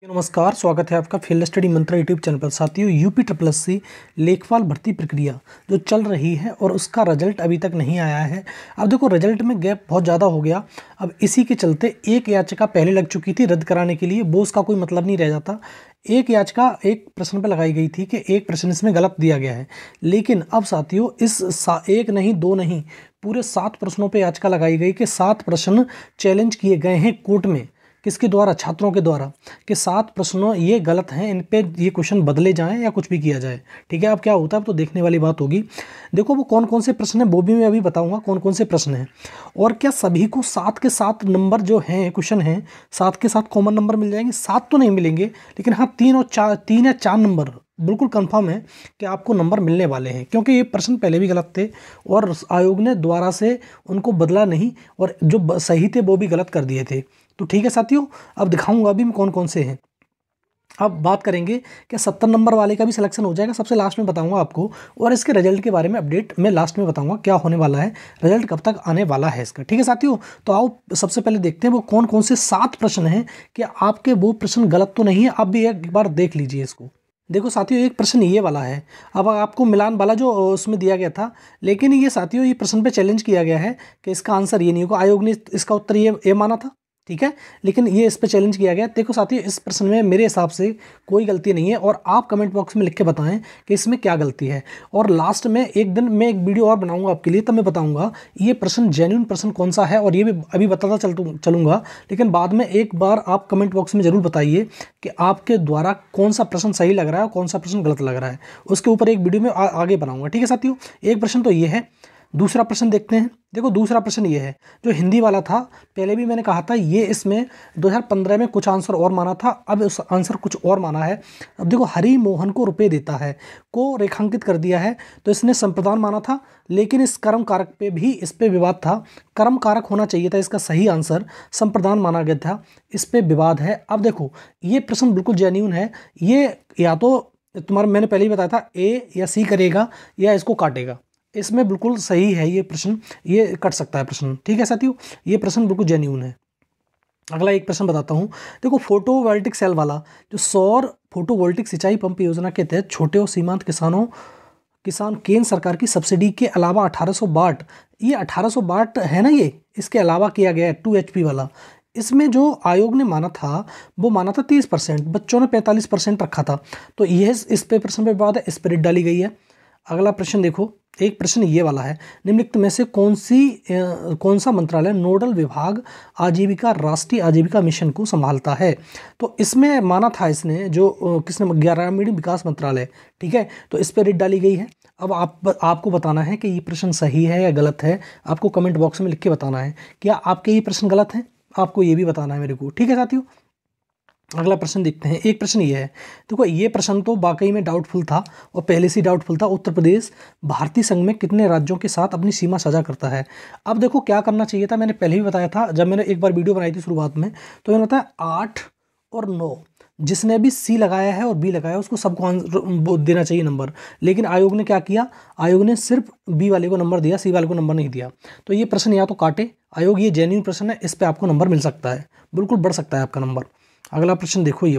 नमस्कार, स्वागत है आपका फील्ड स्टडी मंत्रा यूट्यूब चैनल पर। साथियों, यूपी ट्रिपल एससी लेखपाल भर्ती प्रक्रिया जो चल रही है और उसका रिजल्ट अभी तक नहीं आया है। अब देखो, रिजल्ट में गैप बहुत ज़्यादा हो गया। अब इसी के चलते एक याचिका पहले लग चुकी थी रद्द कराने के लिए, वो उसका कोई मतलब नहीं रह जाता। एक याचिका एक प्रश्न पर लगाई गई थी कि एक प्रश्न इसमें गलत दिया गया है, लेकिन अब साथियों एक नहीं दो नहीं पूरे 7 प्रश्नों पर याचिका लगाई गई कि 7 प्रश्न चैलेंज किए गए हैं कोर्ट में। किसके द्वारा? छात्रों के द्वारा, कि 7 प्रश्नों ये गलत हैं, इन पे ये क्वेश्चन बदले जाएं या कुछ भी किया जाए। ठीक है, अब क्या होता है तो देखने वाली बात होगी। देखो, वो कौन कौन से प्रश्न हैं वो भी मैं अभी बताऊंगा, कौन कौन से प्रश्न हैं। और क्या सभी को 7 के 7 नंबर जो हैं, क्वेश्चन हैं, 7 के 7 कॉमन नंबर मिल जाएंगे? 7 तो नहीं मिलेंगे, लेकिन हाँ 3 या 4 नंबर बिल्कुल कंफर्म है कि आपको नंबर मिलने वाले हैं, क्योंकि ये प्रश्न पहले भी गलत थे और आयोग ने दोबारा से उनको बदला नहीं, और जो सही थे वो भी गलत कर दिए थे। तो ठीक है साथियों, अब दिखाऊंगा अभी मैं कौन कौन से हैं। अब बात करेंगे कि 70 नंबर वाले का भी सिलेक्शन हो जाएगा, सबसे लास्ट में बताऊंगा आपको। और इसके रिजल्ट के बारे में अपडेट मैं लास्ट में बताऊंगा, क्या होने वाला है, रिजल्ट कब तक आने वाला है इसका। ठीक है साथियों, तो आओ सबसे पहले देखते हैं वो कौन कौन से 7 प्रश्न हैं, कि आपके वो प्रश्न गलत तो नहीं है। आप भी एक बार देख लीजिए इसको। देखो साथियों, एक प्रश्न ये वाला है। अब आपको मिलान वाला जो उसमें दिया गया था, लेकिन ये साथियों ये प्रश्न पे चैलेंज किया गया है कि इसका आंसर ये नहीं होगा। आयोग ने इसका उत्तर ये माना था, ठीक है, लेकिन ये इस पे चैलेंज किया गया। देखो साथियों, इस प्रश्न में मेरे हिसाब से कोई गलती नहीं है, और आप कमेंट बॉक्स में लिख के बताएं कि इसमें क्या गलती है। और लास्ट में एक दिन मैं एक वीडियो और बनाऊंगा आपके लिए, तब मैं बताऊंगा ये प्रश्न जेन्युइन प्रश्न कौन सा है, और ये भी अभी बताता चलूंगा। लेकिन बाद में एक बार आप कमेंट बॉक्स में जरूर बताइए कि आपके द्वारा कौन सा प्रश्न सही लग रहा है और कौन सा प्रश्न गलत लग रहा है। उसके ऊपर एक वीडियो में आगे बनाऊंगा। ठीक है साथियों, एक प्रश्न तो ये है। दूसरा प्रश्न देखते हैं। देखो, दूसरा प्रश्न ये है, जो हिंदी वाला था, पहले भी मैंने कहा था ये इसमें 2015 में कुछ आंसर और माना था, अब उस आंसर कुछ और माना है। अब देखो, हरि मोहन को रुपए देता है को रेखांकित कर दिया है, तो इसने संप्रदान माना था, लेकिन इस कर्म कारक पे भी इस पे विवाद था। कर्म कारक होना चाहिए था इसका सही आंसर, संप्रदान माना गया था, इस पे विवाद है। अब देखो, ये प्रश्न बिल्कुल जेन्युइन है। ये या तो तुम्हारा, मैंने पहले ही बताया था, ए या सी करेगा या इसको काटेगा। इसमें बिल्कुल सही है ये प्रश्न, ये कट सकता है प्रश्न। ठीक है साथियों, ये प्रश्न बिल्कुल जेन्युइन है। अगला एक प्रश्न बताता हूँ। देखो, फोटोवोल्टिक सेल वाला, जो सौर फोटोवोल्टिक सिंचाई पंप योजना के तहत छोटे और सीमांत किसान केंद्र सरकार की सब्सिडी के अलावा 1800 वाट, ये 1800 वाट है ना, ये इसके अलावा किया गया है 2 HP वाला। इसमें जो आयोग ने माना था वो माना था 30%, बच्चों ने 45% रखा था। तो यह इस पे प्रश्न पे बात है, इस पर डाली गई है। अगला प्रश्न देखो, एक प्रश्न ये वाला है, निम्नलिखित में से कौन सा मंत्रालय नोडल विभाग आजीविका राष्ट्रीय आजीविका मिशन को संभालता है? तो इसमें माना था इसने, जो किसने, ग्रामीण विकास मंत्रालय। ठीक है, तो इस पर रेट डाली गई है। अब आपको बताना है कि ये प्रश्न सही है या गलत है। आपको कमेंट बॉक्स में लिख के बताना है, क्या आपके ये प्रश्न गलत हैं, आपको ये भी बताना है मेरे को। ठीक है साथियों, अगला प्रश्न देखते हैं। एक प्रश्न ये है, देखो ये प्रश्न तो वाकई में डाउटफुल था, और पहले से डाउटफुल था। उत्तर प्रदेश भारतीय संघ में कितने राज्यों के साथ अपनी सीमा साझा करता है? अब देखो, क्या करना चाहिए था, मैंने पहले भी बताया था, जब मैंने एक बार वीडियो बनाई थी शुरुआत में, तो मैंने बताया 8 और 9, जिसने भी सी लगाया है और बी लगाया है उसको सबको देना चाहिए नंबर। लेकिन आयोग ने क्या किया, आयोग ने सिर्फ बी वाले को नंबर दिया, सी वाले को नंबर नहीं दिया। तो ये प्रश्न या तो काटे आयोग, ये जेन्युइन प्रश्न है, इस पर आपको नंबर मिल सकता है, बिल्कुल बढ़ सकता है आपका नंबर। अगला प्रश्न देखो, ये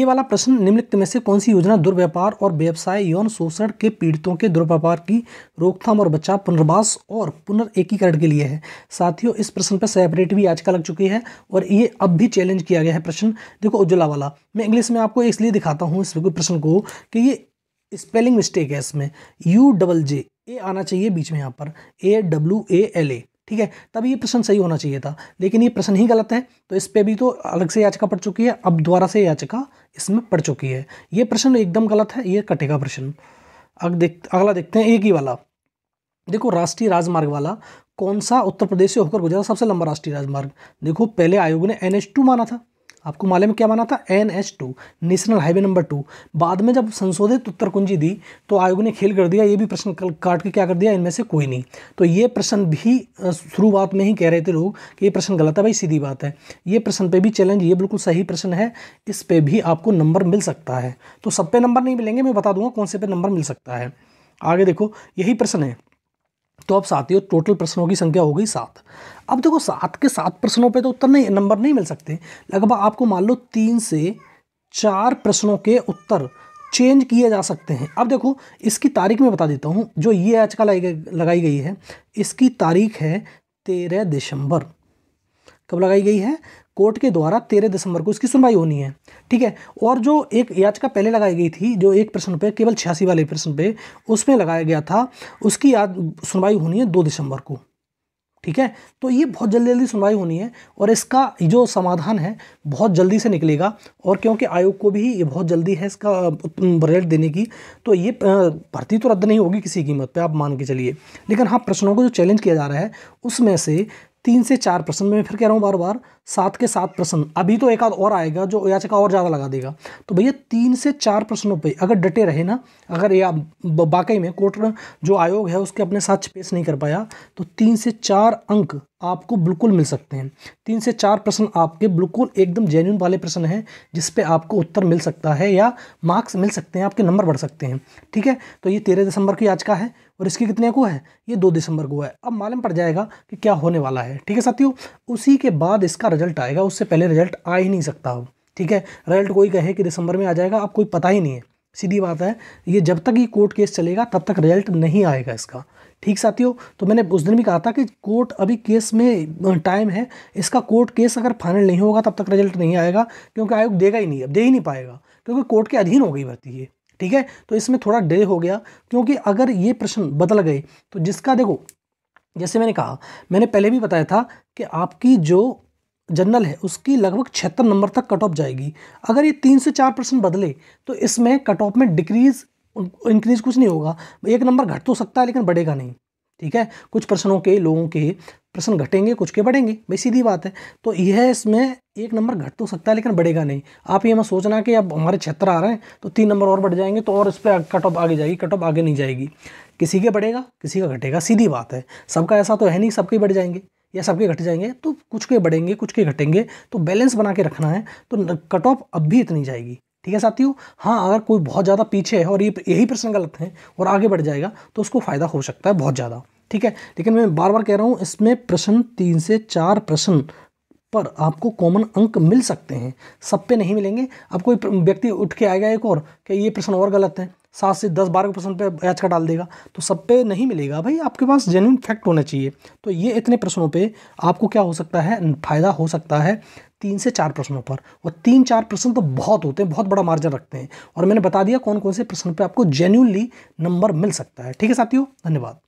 वाला प्रश्न, निम्नलिखित में से कौन सी योजना दुर्व्यापार और व्यवसाय यौन शोषण के पीड़ितों के दुर्व्यापार की रोकथाम और बचाव, पुनर्वास और पुनर्एकीकरण के लिए है? साथियों, इस प्रश्न पर सेपरेट भी याचिका लग चुकी है, और ये अब भी चैलेंज किया गया है प्रश्न। देखो, उज्ज्वला वाला, मैं इंग्लिश में आपको इसलिए दिखाता हूँ इस प्रश्न को कि ये स्पेलिंग मिस्टेक है इसमें, UJJ ए आना चाहिए बीच में, यहाँ पर AWALA। ठीक है, तब ये प्रश्न सही होना चाहिए था, लेकिन ये प्रश्न ही गलत है। तो इस पे भी तो अलग से याचिका पड़ चुकी है, अब दोबारा से याचिका इसमें पड़ चुकी है। ये प्रश्न एकदम गलत है, ये कटेगा प्रश्न। अगला देखते हैं, एक ही वाला। देखो, राष्ट्रीय राजमार्ग वाला कौन सा उत्तर प्रदेश से होकर गुजरा सबसे लंबा राष्ट्रीय राजमार्ग? देखो, पहले आयोग ने NH2 माना था, आपको मालूम है क्या माना था, NH2 नेशनल हाईवे नंबर 2। बाद में जब संशोधित उत्तर कुंजी दी तो आयोग ने खेल कर दिया, ये भी प्रश्न काट के क्या कर दिया, इनमें से कोई नहीं। तो ये प्रश्न भी शुरुआत में ही कह रहे थे लोग कि ये प्रश्न गलत है। भाई सीधी बात है, ये प्रश्न पे भी चैलेंज, ये बिल्कुल सही प्रश्न है, इस पे भी आपको नंबर मिल सकता है। तो सब पे नंबर नहीं मिलेंगे, मैं बता दूंगा कौन से पे नंबर मिल सकता है। आगे देखो, यही प्रश्न है तो अब साथियों टोटल प्रश्नों की संख्या हो गई 7। अब देखो 7 के 7 प्रश्नों पे तो उत्तर नहीं, नंबर नहीं मिल सकते। लगभग आपको मान लो 3 से 4 प्रश्नों के उत्तर चेंज किए जा सकते हैं। अब देखो इसकी तारीख मैं बता देता हूँ। जो ये याचिका लगाई गई है, इसकी तारीख है 13 दिसंबर। कब लगाई गई है? कोर्ट के द्वारा 13 दिसंबर को इसकी सुनवाई होनी है, ठीक है। और जो एक याचिका पहले लगाई गई थी, जो एक प्रश्न पे, केवल 86 वाले प्रश्न पे, उसमें लगाया गया था, उसकी सुनवाई होनी है 2 दिसंबर को, ठीक है। तो ये बहुत जल्दी जल्दी सुनवाई होनी है और इसका जो समाधान है बहुत जल्दी से निकलेगा। और क्योंकि आयोग को भी ये बहुत जल्दी है इसका रिजल्ट देने की, तो ये भर्ती तो रद्द नहीं होगी किसी कीमत पे, आप मान के चलिए। लेकिन हाँ, प्रश्नों को जो चैलेंज किया जा रहा है उसमें से 3 से 4 प्रश्न, मैं फिर कह रहा हूँ बार बार, 7 के 7 प्रश्न, अभी तो एक आध और आएगा जो याचिका और ज़्यादा लगा देगा। तो भैया 3 से 4 प्रश्नों पे अगर डटे रहे ना, अगर ये वाकई में कोर्ट जो आयोग है उसके अपने साथ पेश नहीं कर पाया, तो 3 से 4 अंक आपको बिल्कुल मिल सकते हैं। 3 से 4 प्रश्न आपके बिल्कुल एकदम जेन्युइन वाले प्रश्न हैं, जिस पे आपको उत्तर मिल सकता है या मार्क्स मिल सकते हैं, आपके नंबर बढ़ सकते हैं, ठीक है। तो ये 13 दिसंबर की याचिका है और इसकी कितने को है? ये 2 दिसंबर को है। अब मालूम पड़ जाएगा कि क्या होने वाला है, ठीक है साथियों। उसी के बाद इसका रिजल्ट आएगा, उससे पहले रिजल्ट आ ही नहीं सकता हो, ठीक है। रिजल्ट कोई कहे कि दिसंबर में आ जाएगा, अब कोई पता ही नहीं है, सीधी बात है। ये जब तक ये कोर्ट केस चलेगा तब तक रिजल्ट नहीं आएगा इसका, ठीक साथियों। तो मैंने उस दिन भी कहा था कि कोर्ट अभी केस में टाइम है, इसका कोर्ट केस अगर फाइनल नहीं होगा तब तक रिजल्ट नहीं आएगा, क्योंकि आयोग देगा ही नहीं, अब दे ही नहीं पाएगा, क्योंकि कोर्ट के अधीन हो गई भर्ती है, ठीक है। तो इसमें थोड़ा डिले हो गया, क्योंकि अगर ये प्रश्न बदल गए तो जिसका देखो, जैसे मैंने कहा, मैंने पहले भी बताया था कि आपकी जो जनरल है उसकी लगभग 76 नंबर तक कट ऑफ जाएगी। अगर ये 3 से 4 प्रश्न बदले तो इसमें कट ऑफ में डिक्रीज इंक्रीज कुछ नहीं होगा, 1 नंबर घट तो सकता है लेकिन बढ़ेगा नहीं, ठीक है। कुछ प्रश्नों के लोगों के प्रश्न घटेंगे, कुछ के बढ़ेंगे, भाई सीधी बात है। तो यह इसमें 1 नंबर घट तो सकता है लेकिन बढ़ेगा नहीं। आप ये मत सोचना कि अब हमारे 76 आ रहे हैं तो 3 नंबर और बढ़ जाएंगे तो और इस पर कट ऑफ आगे जाएगी, कट ऑफ आगे नहीं जाएगी। किसी के बढ़ेगा, किसी का घटेगा, सीधी बात है। सबका ऐसा तो है नहीं सबके बढ़ जाएंगे या सबके घट जाएंगे, तो कुछ के बढ़ेंगे, कुछ के घटेंगे, तो बैलेंस बना के रखना है। तो कट ऑफ अब भी इतनी जाएगी, ठीक है साथियों। हाँ, अगर कोई बहुत ज़्यादा पीछे है और ये यही प्रश्न गलत है और आगे बढ़ जाएगा तो उसको फ़ायदा हो सकता है बहुत ज़्यादा, ठीक है। लेकिन मैं बार बार कह रहा हूँ, इसमें प्रश्न 3 से 4 प्रश्न पर आपको कॉमन अंक मिल सकते हैं, सब पे नहीं मिलेंगे। अब कोई व्यक्ति उठ के आएगा एक और कि ये प्रश्न और गलत है, 7 से 10-12 प्रश्न पे याचिका डाल देगा, तो सब पे नहीं मिलेगा भाई। आपके पास जेन्युइन फैक्ट होना चाहिए। तो ये इतने प्रश्नों पे आपको क्या हो सकता है, फायदा हो सकता है 3 से 4 प्रश्नों पर। और 3-4 प्रश्न तो बहुत होते हैं, बहुत बड़ा मार्जिन रखते हैं। और मैंने बता दिया कौन कौन से प्रश्न पे आपको जेन्युइनली नंबर मिल सकता है, ठीक है साथियों। धन्यवाद।